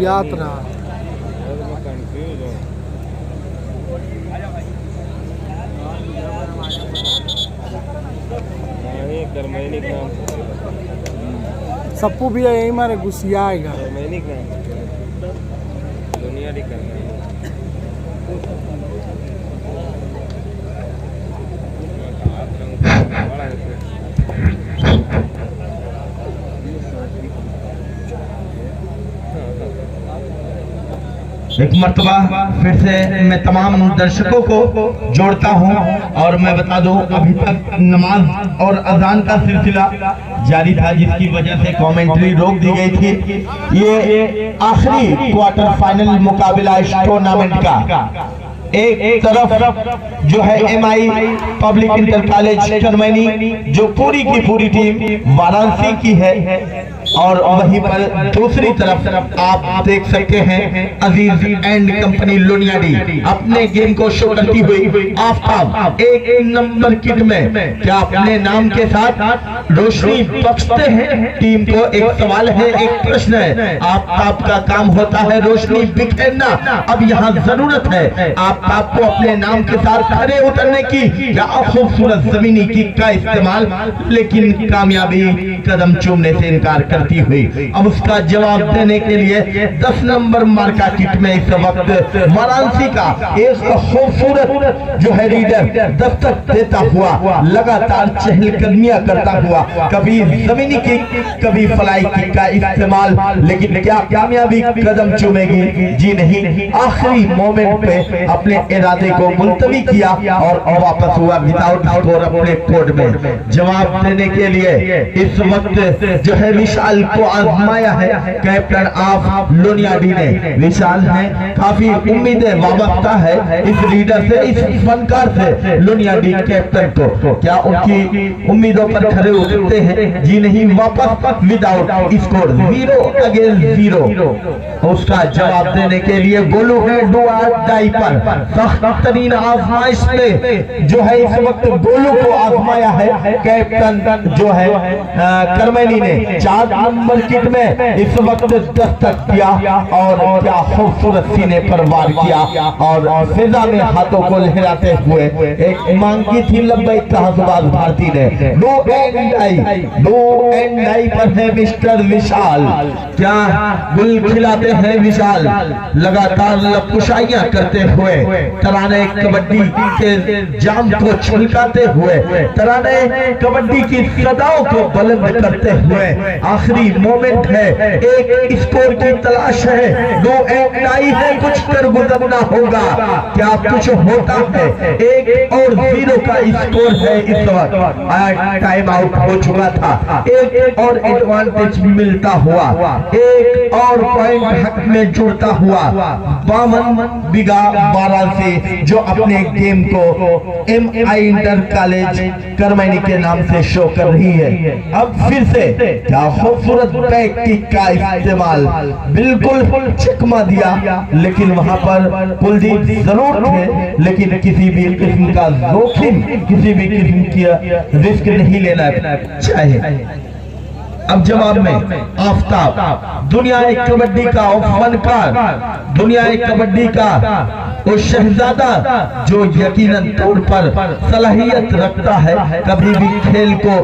यात्रा सप्पू भी यही मारे गुस्सिया आएगा दुनिया दी करना एक मर्तबा फिर से मैं तमाम दर्शकों को जोड़ता हूं और मैं बता दूं अभी तक नमाज और अजान का सिलसिला जारी था, जिसकी वजह से कमेंट्री रोक दी गई थी। ये आखिरी क्वार्टर फाइनल मुकाबला इस टूर्नामेंट का। एक तरफ जो है MI public inter college Karmaini जो पूरी की पूरी टीम वाराणसी की है, और वहीं पर दूसरी तरफ आप देख सकते हैं अजीज एंड कंपनी लोनियाडी अपने गेम को शो करती हुई आफ्ताब एक नंबर किट में क्या अपने नाम के साथ रोशनी बख्शते हैं टीम को। एक सवाल है, एक प्रश्न है, आफ्ताब का काम होता है रोशनी बिखेरना। अब यहाँ जरूरत है आपको अपने नाम के साथ खड़े उतरने की या खूबसूरत जमीनी किक का इस्तेमाल, लेकिन कामयाबी कदम चूमने से इनकार करती हुई। अब उसका जवाब देने के लिए 10 नंबर मार्का किट में इस वक्त वाराणसी का एक खूबसूरत जो है रीडर दस्तक देता हुआ लगातार चहलकदमियां करता हुआ, कभी जमीनी किक कभी फ्लाई किक का इस्तेमाल, लेकिन क्या कामयाबी कदम चूमेगी? जी नहीं। आखिरी मोमेंट पे अपने इरादे को मुलतवी किया और वापस हुआ विदाउट स्कोर अपने कोर्ट में। जवाब देने के लिए इस वक्त जो है विशाल को आजमाया है कैप्टन ऑफ लोनियाडी ने। विशाल है काफी उम्मीदें वाबस्ता है इस लीडर से, इस फनकार से लोनियाडी कैप्टन को। क्या उनकी उम्मीदों पर खड़े उतरते हैं? जी नहीं। वापस विदाउट स्कोर 0 अगेंस्ट 0। उसका जवाब देने के लिए गोलू है डू और डाई पर सख्त तरीन आजमाइश में जो है इस वक्त गोलू को आजमाया है कैप्टन जो है करमैनी ने। 4 नंबर किट में इस वक्त दस्तक दिया और क्या खूबसूरत सीने पर वार किया और फिजा में हाथों को लहराते हुए एक मांग की थी लब्बैक तहज़ुबाज भारती ने। डू एंड डाई पर है मिस्टर विशाल। क्या गुल खिलाते हैं विशाल, लगातार लपकुशाइयां करते हुए तराने कबड्डी के जाम को छलकाते हुए, तराने कबड्डी की सदाओं को बुलंद करते हुए आखिरी मोमेंट है, एक स्कोर की तलाश है। 2 एंड डाई है, कुछ कर गुजरना होगा। क्या कुछ होता है? 1 और 0 का स्कोर है इस वक्त। टाइम आउट हो चुका था, एक और एडवांटेज मिलता हुआ, एक और पॉइंट हक में जुड़ता हुआ 52 बीघा वाराणसी जो अपने गेम को MI इंटर कॉलेज करमैनी के नाम से शो कर रही है। अब फिर से क्या खूबसूरत बैक किक का इस्तेमाल, बिल्कुल चकमा दिया, लेकिन वहां पर कुलदीप जरूर थे, लेकिन किसी भी किस्म का जोखिम, किसी भी किस्म की रिस्क नहीं लेना चाहिए। अब जवाब में आफ्ताब दुनिया एक कबड्डी का फनकार, दुनिया एक कबड्डी का वो शहजादा जो यकीनन तौर पर सलाहियत रखता है कभी भी खेल को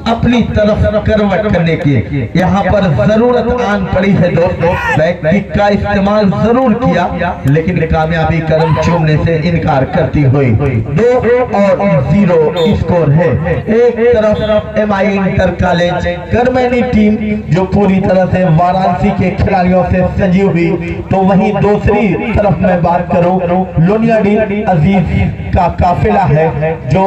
अपनी तरफ करवट करने की। यहाँ पर जरूरत आन पड़ी है दोस्तों, बैक किक का इस्तेमाल जरूर किया, लेकिन कामयाबी कदम चूमने से इनकार करती हुई 2 और 0 स्कोर है। एक तरफ MI inter college Karmaini team जो पूरी तरह से वाराणसी के खिलाड़ियों से सजी हुई, तो वहीं दूसरी तरफ मैं बात करूं लोनियाडी अजीज का काफिला है जो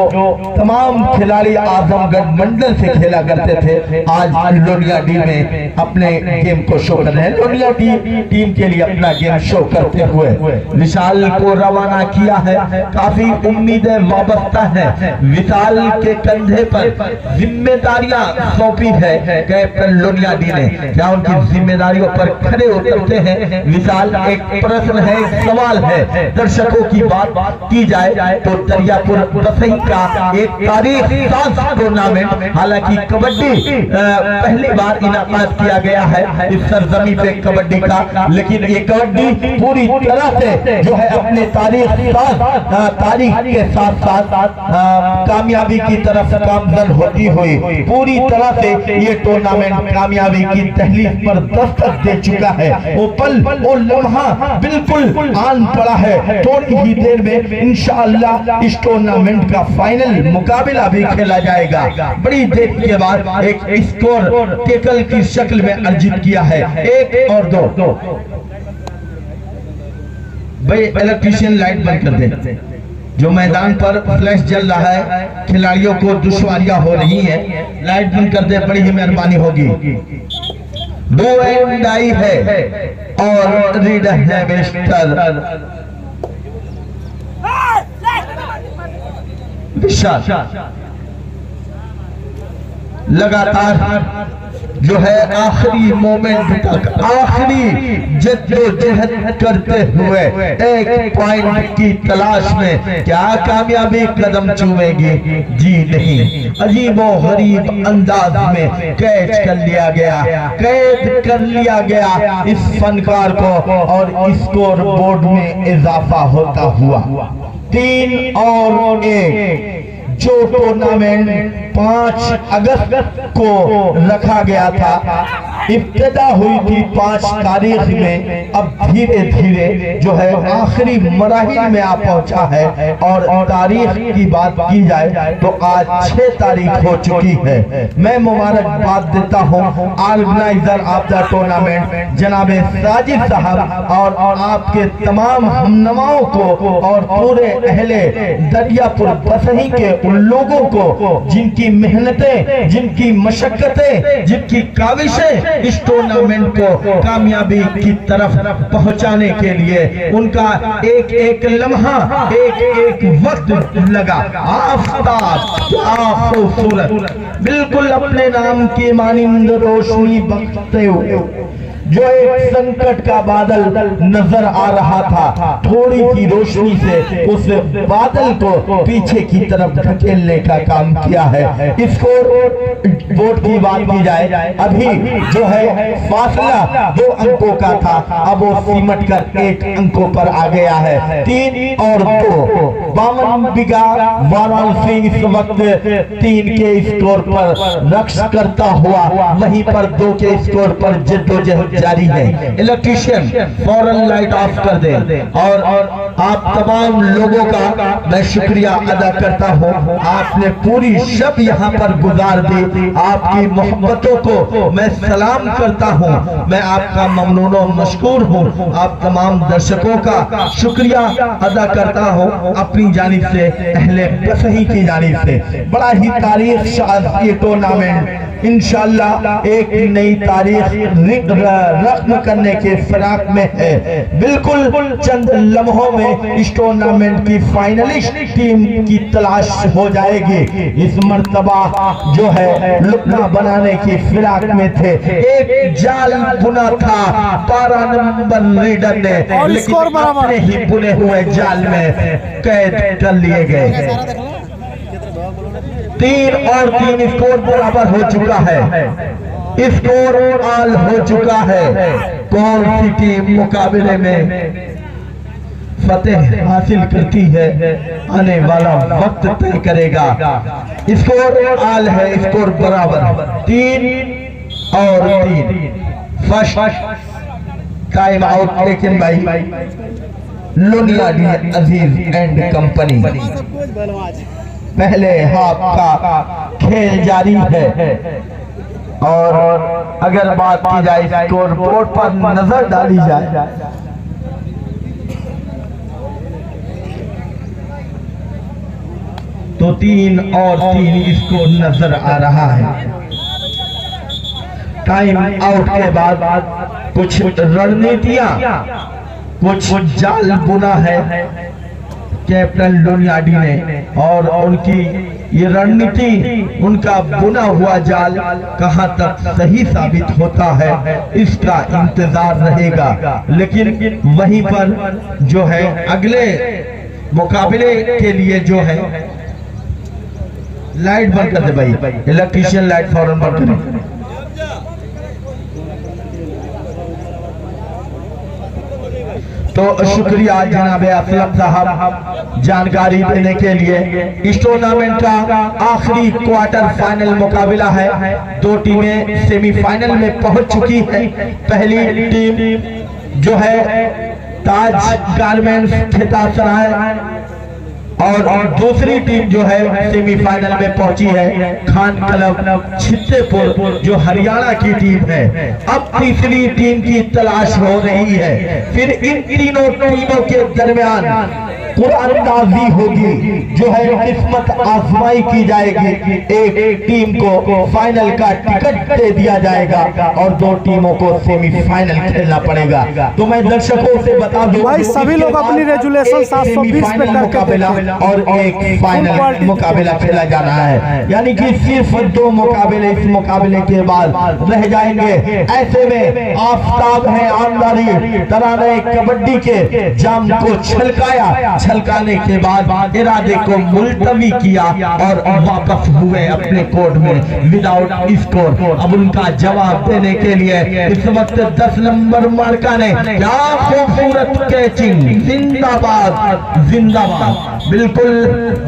तमाम खिलाड़ी आजमगढ़ मंडल से खेला करते थे, आज लोनियाडी में अपने गेम को शो कर रहे हैं। लोनियाडी टीम के लिए अपना गेम शो करते हुए विशाल को रवाना किया है। काफी उम्मीदें वाबस्ता है, विशाल के कंधे पर जिम्मेदारियां सौंपी है कैप्टन लोनियाडी ने। क्या उनकी जिम्मेदारियों पर खड़े उतरते हैं विशाल? एक प्रश्न है, एक सवाल है। दर्शकों की बात की जाए तो दरियापुर बसई का एक तारीख साज टूर्नामेंट, हालांकि हालांकि कबड्डी पहली बार इनाकाद किया गया है इस सरजमी पे कबड्डी का, लेकिन ये कबड्डी पूरी तरह से जो है अपने तारीख के साथ साथ कामयाबी की तरफ गामजन होती हुई पूरी तरह से ये टूर्नामेंट कामयाबी की दहलीज पर दस्तक दे चुका है। वो पल वो लम्हा बिल्कुल आन पड़ा है। थोड़ी ही देर में इंशाअल्लाह इस टूर्नामेंट का फाइनल मुकाबला भी खेला जाएगा। बड़ी देर के बाद एक स्कोर टेकल की शक्ल में अर्जित किया है, 1 और 2। भाई इलेक्ट्रीशियन लाइट बंद कर दे। जो मैदान पर फ्लैश जल रहा है, खिलाड़ियों को दुश्वारियां हो रही है, लाइट बंद कर दे, बड़ी ही मेहरबानी होगी। दो एंड आई है और रीड है मिस्टर विशाल। लगातार जो है आखिरी मोमेंट तक आखिरी जद्दोजहद करते हुए एक पॉइंट की तलाश में क्या कामयाबी कदम चूमेगी? जी नहीं, अजीबो गरीब अंदाज में कैद कर लिया गया इस फनकार को और स्कोर बोर्ड में इजाफा होता हुआ 3 और 1। जो टूर्नामेंट 5 अगस्त को रखा गया था, इब्तिदा हुई थी 5 तारीख में, अब धीरे धीरे जो है आखिरी मराहिल में आ पहुंचा है। और तारीख की बात की जाए तो आज 6 तारीख हो चुकी है। मैं मुबारकबाद देता हूं ऑर्गेनाइजर ऑफ द टूर्नामेंट जनाब साजिद साहब और आपके तमाम हमनवाओं को और पूरे अहले दरियापुर बसही के उन लोगों को जिनकी मेहनतें, जिनकी मशक्कतें, जिनकी काविशें इस टूर्नामेंट को कामयाबी की तरफ पहुंचाने के लिए उनका एक एक लम्हा, एक एक वक्त लगा। आफताब क्या खूबसूरत, बिल्कुल अपने नाम की मानिंद रोशनी बख्शते हुए जो एक संकट का बादल नजर आ रहा था, थोड़ी सी रोशनी से उस बादल को पीछे की तरफ धकेलने का काम किया है। स्कोर बोर्ड की बात की जाए, अभी जो है फासला 2 अंकों का था, अब वो सिमट कर 1 अंकों पर आ गया है। 3 और 2। 52 बीघा वाराणसी इस वक्त 3 के स्कोर पर रक्ष करता हुआ वहीं पर 2 के स्कोर पर जद्दोजहद जारी है। इलेक्ट्रीशियन फौरन लाइट ऑफ कर दे। और आप तमाम लोगों का मैं शुक्रिया अदा करता हूं, आपने पूरी शब यहाँ पर गुजार दी। आपकी मोहब्बतों को मैं सलाम करता हूं, मैं आपका ममनून और मशकूर हूं। आप तमाम दर्शकों का शुक्रिया अदा करता हूं अपनी जानिब से, अहले बसही की जानिब से। बड़ा ही तारीख शाह ये टूर्नामेंट इंशाअल्लाह एक नई तारीख रस्म करने के फिराक में है। बिल्कुल चंद लम्हों में इस टूर्नामेंट की फाइनलिस्ट टीम की तलाश हो जाएगी। इस मर्तबा जो है लुकना बनाने की फिराक में थे, एक जाल बुना था 12 नंबर रीडर ने, लेकिन अपने ही बुने हुए जाल में कैद कर लिए गए। 3 और 3 स्कोर बराबर हो चुका है, स्कोर ऑल हो चुका है। कौन सी टीम मुकाबले में फतेह हासिल करती है आने वाला वक्त तय करेगा। स्कोर ऑल है, स्कोर बराबर 3 और 3। फर्स्ट टाइम आउट लेकिन भाई लोनियाडी अजीज एंड कंपनी। पहले हाफ का खेल जारी है और अगर बात की जाए स्कोर बोर्ड पर नजर डाली जाए तो 3 और 3 स्कोर नजर आ रहा है। टाइम आउट के बाद कुछ रणनीतियां, कुछ जाल बुना है कैप्टन लोनियाडी ने, और उनकी ये रणनीति, उनका बुना हुआ जाल कहां तक सही साबित होता है इसका इंतजार रहेगा। लेकिन वहीं पर जो है अगले मुकाबले के लिए जो है लाइट बंद कर दे भाई, इलेक्ट्रीशियन लाइट फौरन बंद करे। तो शुक्रिया जनाब असलम साहब जानकारी देने के लिए। इस टूर्नामेंट का आखिरी क्वार्टर फाइनल मुकाबला है। दो टीमें सेमीफाइनल में पहुंच चुकी है। पहली टीम जो है ताज गारमेंट्स खेतासराय और दूसरी टीम जो है सेमीफाइनल में पहुंची है खान क्लब छित्तेपुर जो हरियाणा की टीम है। अब तीसरी टीम की तलाश हो रही है। फिर इन तीनों टीमों के दरमियान कुरानंदाजी होगी, जो है किस्मत आजमाई की जाएगी। एक टीम को फाइनल का टिकट दे दिया जाएगा और दो टीमों को सेमीफाइनल खेलना पड़ेगा। तो मैं दर्शकों से बता दूं भाई सभी लोग अपनी रेजुलेशन 720 पे मुकाबला और एक फाइनल मुकाबला खेला जा रहा है, यानी कि सिर्फ दो मुकाबले इस मुकाबले के बाद रह जाएंगे। ऐसे में आफताब है आमदारी तराने कबड्डी के जाम को छलकाने के बाद इरादे को मुलतवी किया और वापस हुए अपने कोर्ट में विदाउट स्कोर। अब उनका जवाब देने के लिए इस वक्त 10 नंबर मार्का ने क्या खूबसूरत कैचिंग, जिंदाबाद जिंदाबाद, बिल्कुल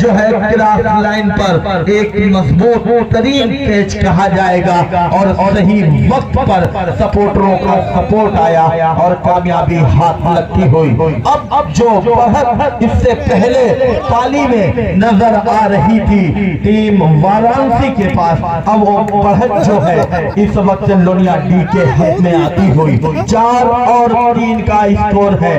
जो है क्रॉस लाइन पर एक मजबूत तरीन कैच कहा जाएगा और सही वक्त पर सपोर्टरों का सपोर्ट आया और कामयाबी हाथ लगती हुई। अब जो बढ़त इससे पहले पाली में नजर आ रही थी टीम वाराणसी के पास, अब वो बढ़त जो है इस वक्त लोनिया डी के हाथ में आती हुई 4 और 3 का स्कोर है।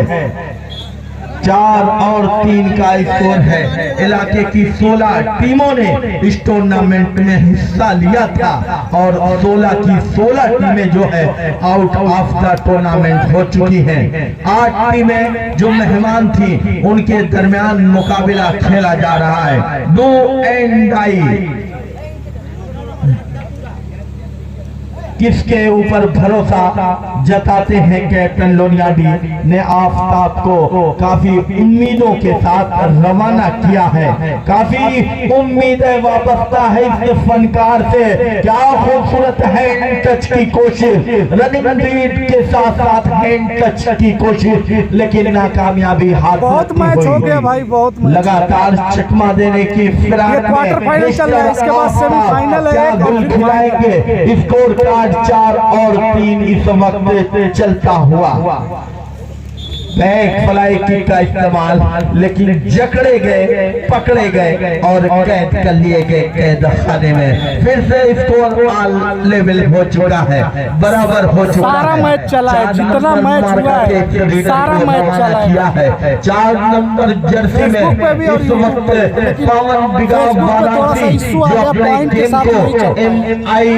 4 और 3 का स्कोर है। इलाके की 16 टीमों ने इस टूर्नामेंट में हिस्सा लिया था और 16 की 16 टीमें जो है आउट ऑफ द टूर्नामेंट हो चुकी हैं। 8 टीमें जो मेहमान थी उनके दरमियान मुकाबला खेला जा रहा है। डू एंड डाई, किसके ऊपर भरोसा जताते हैं कैप्टन लोनिया डी ने आफताब को काफी उम्मीदों के साथ रवाना किया है। काफी उम्मीदें वाबस्ता है इस फनकार से। क्या खूबसूरत हैंड टच की कोशिश, रनिंग लीड के साथ साथ हैंड टच की कोशिश, लेकिन नाकामयाबी हाथ बहुत मैच हो गया भाई, बहुत लगातार चकमा देने की फिराक में क्वार्टर फाइनल चल रहा है, इसके बाद सेमीफाइनल है। गुल खिलाएंगे स्कोर कार्ड 4 और 3 इस वक्त चलता हुआ। बैक फ्लाई किक का इस्तेमाल, लेकिन जकड़े गए, पकड़े गए और कैद कर लिए गए कैद खाने में। फिर से स्कोर ऑल लेवल हो चुका है, बराबर हो चुका है। सारा मैच चला है, जितना मैच हुआ है सारा मैच चला है। 4 नंबर जर्सी में इस वक्त पवन बिगाव वाराणसी जो अपने गेम को MI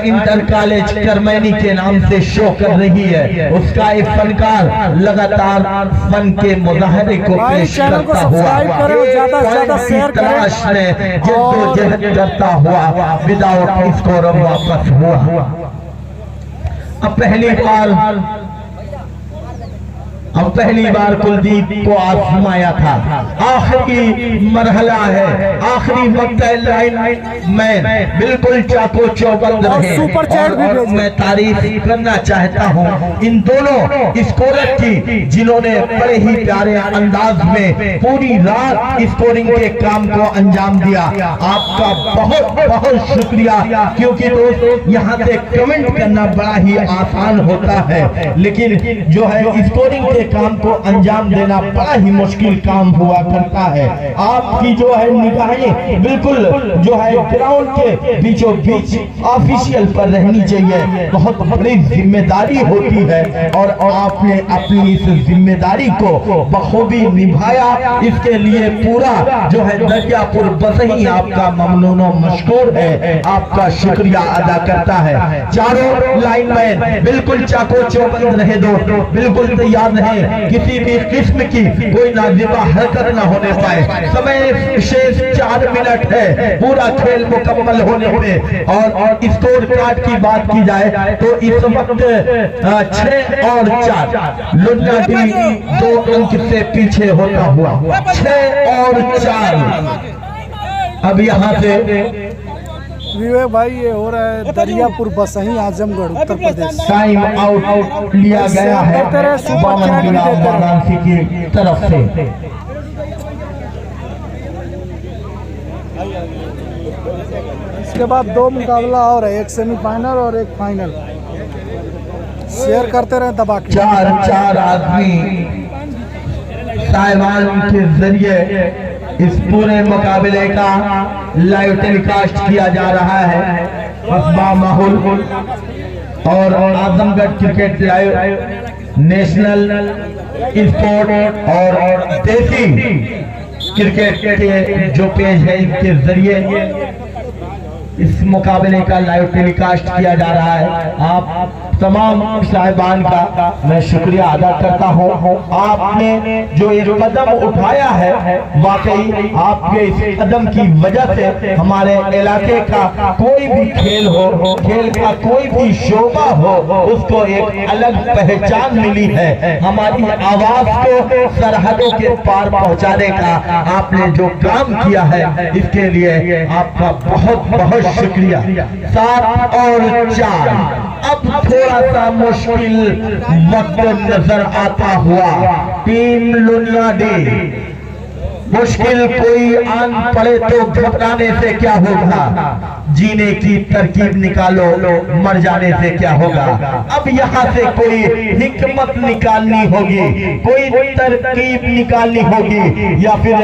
इंटर कॉलेज करमैनी के नाम से शो कर रही है, उसका एक फनकार लगातार फन के मुजाहरे को पेश करता हुआ तलाश में जद्दोजहद करता हुआ विदाउट स्कोर वापस हुआ। अब पहली बार कुलदीप को आजमाया था। आखिरी मरहला है, आखिरी वक्त है। लाइन में बिल्कुल चाको चौबंद रहे और मैं तारीफ करना चाहता हूं इन दोनों स्कोरर की, जिन्होंने बड़े ही प्यारे अंदाज में पूरी रात स्कोरिंग के काम को अंजाम दिया। आपका बहुत बहुत शुक्रिया, क्योंकि दोस्तों यहाँ से कमेंट करना बड़ा ही आसान होता है, लेकिन जो है स्कोरिंग के काम को अंजाम देना बड़ा ही मुश्किल काम हुआ करता है। आपकी जो है निगाहें बिल्कुल जो है ग्राउंड के बीचों बीच ऑफिशियल पर रहनी चाहिए। बहुत बड़ी जिम्मेदारी होती है और आपने अपनी इस जिम्मेदारी को बखूबी निभाया। इसके लिए पूरा जो है दरियापुर बसही आपका ममनून और मशकूर है, आपका शुक्रिया अदा करता है। चारों लाइनमैन बिल्कुल चाको चौबंद रहे, दोस्तों बिल्कुल तैयार रहे, किसी भी किस्म की कोई नाजिबा हरकत न होने पाए। समय शेष 4 मिनट है पूरा खेल मुकम्मल होने में। और स्कोर कार्ड की बात की जाए तो इस वक्त 6 और 4 लोनिया डी 2 अंक से पीछे होता हुआ 6 और 4। अब यहाँ से विवेक भाई ये हो रहा है दरियापुर बसही आजमगढ़ उत्तर प्रदेश। टाइम आउट लिया गया है वाराणसी की तरफ से। इसके बाद 2 मुकाबला और है, एक सेमीफाइनल और एक फाइनल। शेयर करते रहे दबा के। चार आदमी साहिबान के जरिए इस पूरे मुकाबले का लाइव टेलीकास्ट किया जा रहा है। असबा माहौल और Azamgarh cricket live national sport और देसी क्रिकेट के जो पेज है इसके जरिए इस मुकाबले का लाइव टेलीकास्ट किया जा रहा है। आप तमाम साहिबान का मैं शुक्रिया अदा करता हूं। आपने जो ये कदम उठाया है, वाकई आपके इस कदम की वजह से हमारे इलाके का कोई भी खेल हो, खेल का कोई भी शोभा हो, उसको एक अलग पहचान मिली है। हमारी आवाज को सरहदों के पार पहुंचाने का आपने जो काम किया है, इसके लिए आपका बहुत बहुत शुक्रिया। 7 और 4 अब थोड़ा सा मुश्किल वक्त नजर आता हुआ टीम लुनियाडी। मुश्किल कोई आन पड़े तो घबराने से क्या होगा, जीने की तरकीब निकालो, मर जाने से क्या होगा। अब यहाँ से कोई हिकमत निकालनी होगी, कोई तरकीब निकालनी होगी, या फिर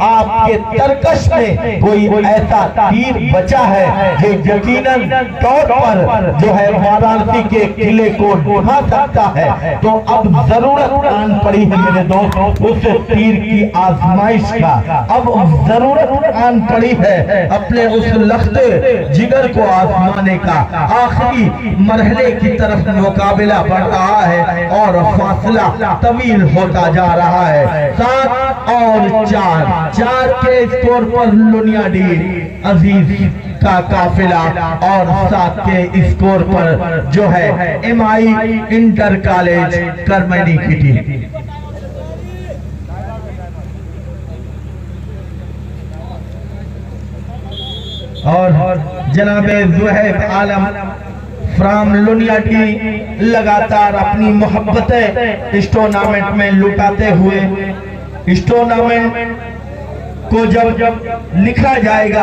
आपके तरकश में कोई ऐसा तीर बचा है जो यकीनन तौर पर जो है वाराणसी के किले को ढा सकता है। तो अब जरूरत आन पड़ी है मेरे दोस्त उस तीर की आजमाइश का। अब जरूरत आन पड़ी है अपने उस लख्ते जिगर को आजमाने का। आखिरी मरहले की तरफ मुकाबला बढ़ रहा है और फासला तवील होता जा रहा है। 7 और 4 के स्कोर पर लुनियाडी अजीज का काफिला और 7 के स्कोर पर जो है MI इंटर कॉलेज करमैनी की टीम। और जनाबे ज़ुहैब आलम फ्राम लुनियाडी लगातार अपनी मोहब्बतें इस टूर्नामेंट में लुटाते हुए इस टूर्नामेंट को जब लिखा जाएगा,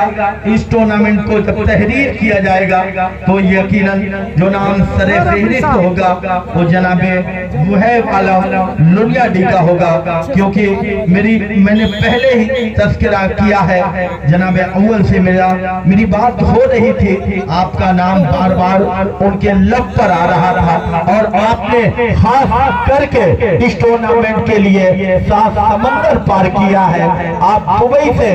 इस टूर्नामेंट को जब तहरीर किया जाएगा, तो यकीनन जो नाम सरे फहरिस्त होगा वो जनाबे ज़ुहैब आलम लुनियाडी का होगा। क्योंकि मैंने पहले ही तज़किरा किया है, जनाबे अव्वल से मेरी बात हो रही थी, आपका नाम बार बार उनके लब पर आ रहा था और आपने खास करके इस टूर्नामेंट के लिए 7 समंदर पार किया है। आप दुबई से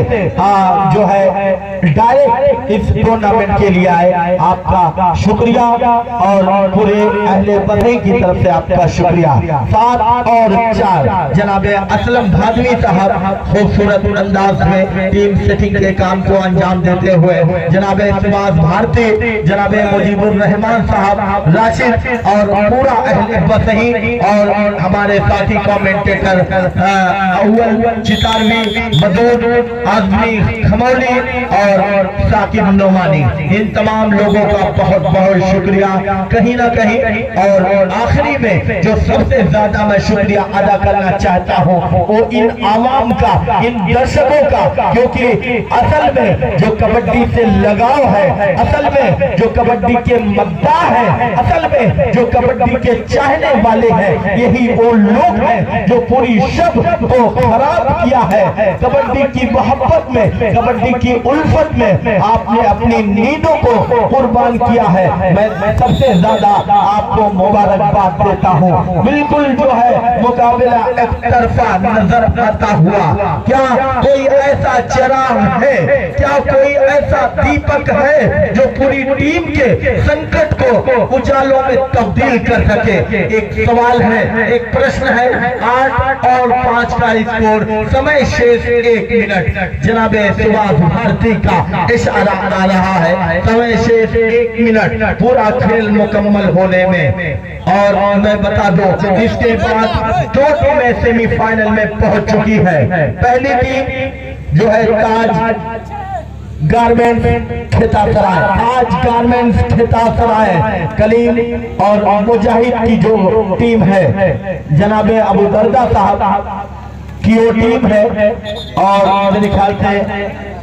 जो है डायरेक्ट इस टूर्नामेंट के लिए आए, आपका शुक्रिया और पूरे अहले बदरी की तरफ से आपका शुक्रिया। 7 और 4 जनाबे असलम भादवी साहब खूबसूरत अंदाज में टीम सेटिंग के काम को अंजाम देते हुए, जनाबे सुभाष भारती, जनाबे मुजीबुर रहमान साहब, राशिद और पूरा अहले बसही और हमारे साथी कमेंटेटर अव्वल चितारवी, मदूद आजमी खमौली और साकिब नोमानी, इन तमाम लोगों का बहुत बहुत शुक्रिया। कहीं ना कहीं और आखिरी में जो सबसे ज्यादा मैं शुक्रिया अदा करना चाहता हूँ वो इन आवाम का, इन दर्शकों का, क्योंकि असल में जो कबड्डी से लगाव है, असल में जो कबड्डी के मद्दा है, असल में जो कबड्डी के चाहने वाले हैं, यही वो लोग हैं जो पूरी शब को खराब किया है। कबड्डी की मोहब्बत में, कबड्डी की उल्फत में आपने अपनी नींदों को कुर्बान किया है। मैं सबसे ज्यादा आपको मुबारकबाद देता हूँ। बिल्कुल जो है मुकाबला एक तरफा नजर आता हुआ। क्या कोई ऐसा चिराग है, क्या कोई ऐसा दीपक है जो पूरी टीम के संकट को उजालों में तब्दील कर सके? एक सवाल है, एक प्रश्न है। 8 और 5 का स्कोर, समय शेष 1 मिनट। जनाबे सुभाष भारती का इशारा आ रहा है, समय शेष 1 मिनट पूरा खेल मुकम्मल होने में। और मैं बता दूं इसके बाद 2 टीमें सेमीफाइनल में पहुंच चुकी है। पहली टीम जो है ताज गारमेंट्स खेतासराय, आज गारमेंट्स खेतासराय कलीम और मुजाहिद की जो टीम है, जनाबे अबू दर्दा साहब की वो टीम है। और मेरे ख्याल से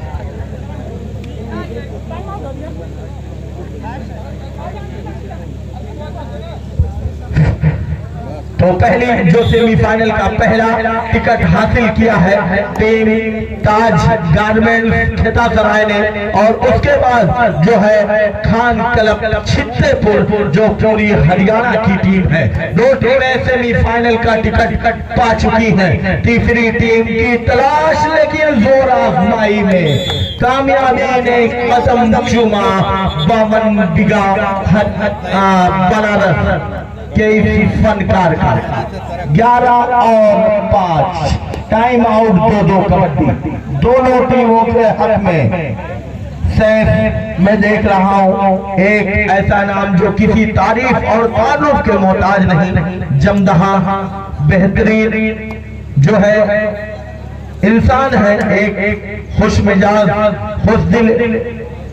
तो पहली जो सेमीफाइनल का पहला टिकट हासिल किया है टीम ताज गारमेंट्स खेतासराय ने, और उसके बाद जो है खान क्लब छित्तेपुर जो पूरी हरियाणा की टीम है। दो टीमें सेमीफाइनल का टिकट पा चुकी हैं। तीसरी टीम की तलाश लेकिन जोर आजमाई में कामयाबी ने कदम चूमा। 52 बीघा बनारस के फनकार का 11 और 5 टाइम आउट 2-2 कबड्डी दोनों टीमों के हक में। सैफ मैं देख रहा हूँ एक ऐसा नाम जो किसी तारीफ और तारुफ के मोहताज नहीं, जमदहा बेहतरीन जो है इंसान है, एक खुश मिजाज खुश दिल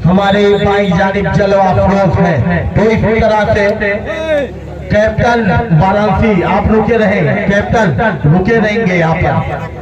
हमारे बाई जानिब जलवा फरोज है। तो इस तरह से कैप्टन वाराणसी आप रुके रहे, कैप्टन रुके रहेंगे यहाँ पर।